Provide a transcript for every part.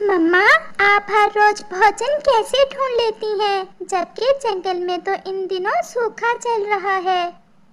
मम्मा, आप हर रोज भोजन कैसे ढूंढ लेती हैं, जबकि जंगल में तो इन दिनों सूखा चल रहा है।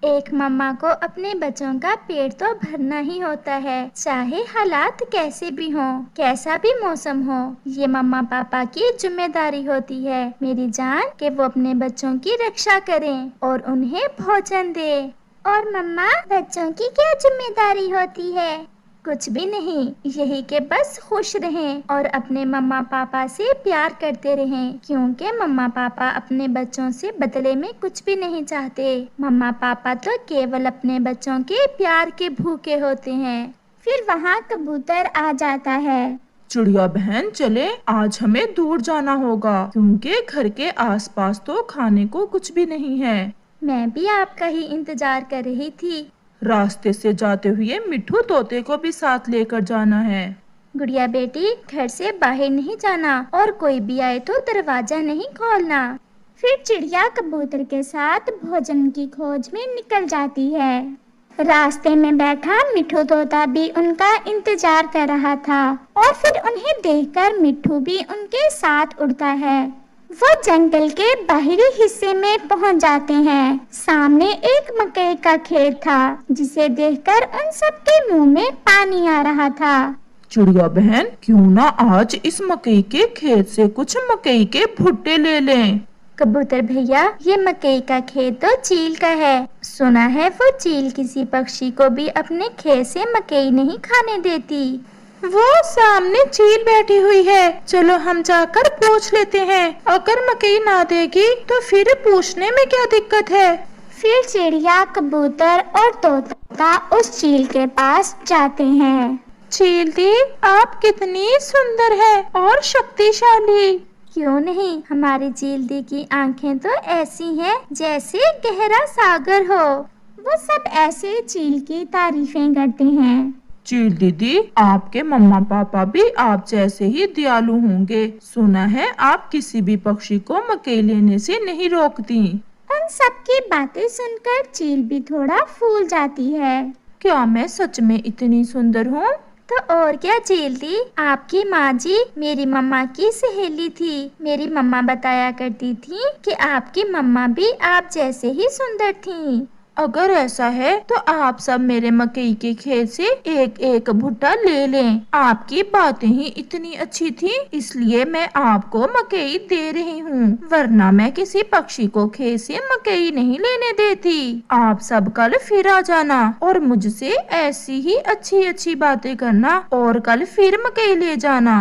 एक मम्मा को अपने बच्चों का पेट तो भरना ही होता है, चाहे हालात कैसे भी हों, कैसा भी मौसम हो। ये मम्मा पापा की जिम्मेदारी होती है मेरी जान, कि वो अपने बच्चों की रक्षा करें और उन्हें भोजन दे। और मम्मा, बच्चों की क्या जिम्मेदारी होती है? कुछ भी नहीं, यही के बस खुश रहें और अपने मम्मा पापा से प्यार करते रहें, क्योंकि मम्मा पापा अपने बच्चों से बदले में कुछ भी नहीं चाहते। मम्मा पापा तो केवल अपने बच्चों के प्यार के भूखे होते हैं। फिर वहाँ कबूतर आ जाता है। चिड़िया बहन, चले, आज हमें दूर जाना होगा क्योंकि घर के आसपास तो खाने को कुछ भी नहीं है। मैं भी आपका ही इंतजार कर रही थी। रास्ते से जाते हुए मिट्ठू तोते को भी साथ लेकर जाना है। गुड़िया बेटी, घर से बाहर नहीं जाना और कोई भी आए तो दरवाजा नहीं खोलना। फिर चिड़िया कबूतर के साथ भोजन की खोज में निकल जाती है। रास्ते में बैठा मिट्ठू तोता भी उनका इंतजार कर रहा था और फिर उन्हें देखकर मिट्ठू भी उनके साथ उड़ता है। वो जंगल के बाहरी हिस्से में पहुंच जाते हैं। सामने एक मकई का खेत था, जिसे देखकर उन सबके मुंह में पानी आ रहा था। चिड़िया बहन, क्यों ना आज इस मकई के खेत से कुछ मकई के भुट्टे ले लें। कबूतर भैया, ये मकई का खेत तो चील का है। सुना है वो चील किसी पक्षी को भी अपने खेत से मकई नहीं खाने देती। वो सामने चील बैठी हुई है, चलो हम जाकर पूछ लेते हैं। अगर मकई ना देगी तो फिर पूछने में क्या दिक्कत है। फिर चिड़िया, कबूतर और तोता उस चील के पास जाते हैं। चील दी, आप कितनी सुंदर है और शक्तिशाली। क्यों नहीं, हमारी चील दी की आंखें तो ऐसी हैं जैसे गहरा सागर हो। वो सब ऐसे चील की तारीफें करते हैं। चील दीदी, आपके मम्मा पापा भी आप जैसे ही दयालु होंगे। सुना है आप किसी भी पक्षी को मकई लेने से नहीं रोकती। उन सब की बातें सुनकर चील भी थोड़ा फूल जाती है। क्या मैं सच में इतनी सुंदर हूँ? तो और क्या चील दी, आपकी माँ जी मेरी मम्मा की सहेली थी। मेरी मम्मा बताया करती थी कि आपकी मम्मा भी आप जैसे ही सुंदर थी। अगर ऐसा है तो आप सब मेरे मकई के खेत से एक एक भुट्टा ले लें। आपकी बातें ही इतनी अच्छी थी, इसलिए मैं आपको मकई दे रही हूँ, वरना मैं किसी पक्षी को खेत से मकई नहीं लेने देती। आप सब कल फिर आ जाना और मुझसे ऐसी ही अच्छी अच्छी बातें करना और कल फिर मकई ले जाना।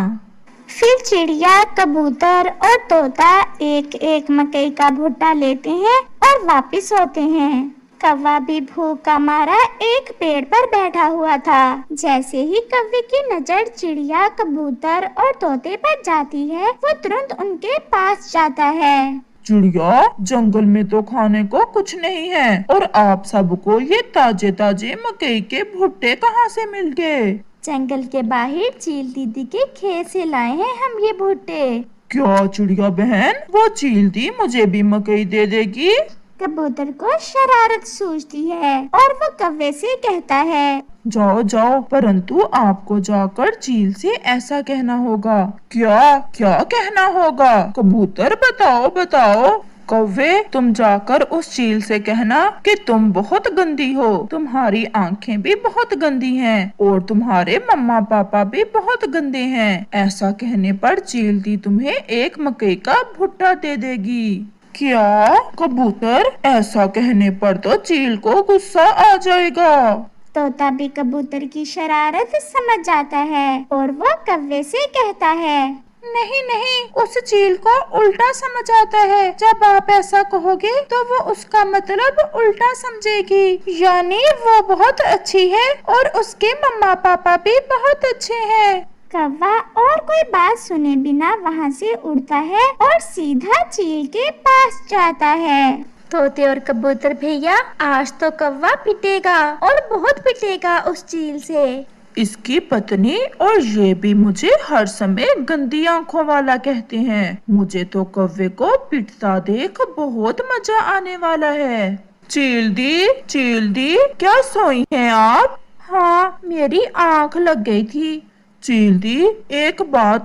फिर चिड़िया, कबूतर और तोता एक एक मकई का भुट्टा लेते हैं और वापिस होते हैं। कौवा भी भूख का मारा एक पेड़ पर बैठा हुआ था। जैसे ही कौवे की नजर चिड़िया, कबूतर और तोते पर जाती है, वो तुरंत उनके पास जाता है। चिड़िया, जंगल में तो खाने को कुछ नहीं है और आप सबको ये ताजे ताजे मकई के भुट्टे कहाँ से मिल गए? जंगल के बाहर चील दीदी के खेत से लाए हैं हम ये भुट्टे। क्या चिड़िया बहन, वो चील दी मुझे भी मकई दे देगी? कबूतर को शरारत सूझती है और वो कौवे से कहता है, जाओ जाओ, परंतु आपको जाकर चील से ऐसा कहना होगा। क्या क्या कहना होगा? कबूतर, बताओ बताओ। कौवे, तुम जाकर उस चील से कहना कि तुम बहुत गंदी हो, तुम्हारी आंखें भी बहुत गंदी हैं और तुम्हारे मम्मा पापा भी बहुत गंदे हैं। ऐसा कहने पर चील दी तुम्हें एक मकई का भुट्टा दे देगी। क्या कबूतर, ऐसा कहने पर तो चील को गुस्सा आ जाएगा। तोता भी कबूतर की शरारत समझ जाता है और वो कौवे से कहता है, नहीं नहीं, उस चील को उल्टा समझ आता है। जब आप ऐसा कहोगे तो वो उसका मतलब उल्टा समझेगी, यानी वो बहुत अच्छी है और उसके मम्मा पापा भी बहुत अच्छे हैं। कौवा और कोई बात सुने बिना वहाँ से उड़ता है और सीधा चील के पास जाता है। तोते और कबूतर भैया, आज तो कौवा पिटेगा और बहुत पिटेगा उस चील से। इसकी पत्नी और ये भी मुझे हर समय गंदी आंखों वाला कहते हैं। मुझे तो कौवे को पिटता देख बहुत मजा आने वाला है। चील दी, क्या सोई हैं आप? हाँ, मेरी आंख लग गई थी। चील दी, एक बात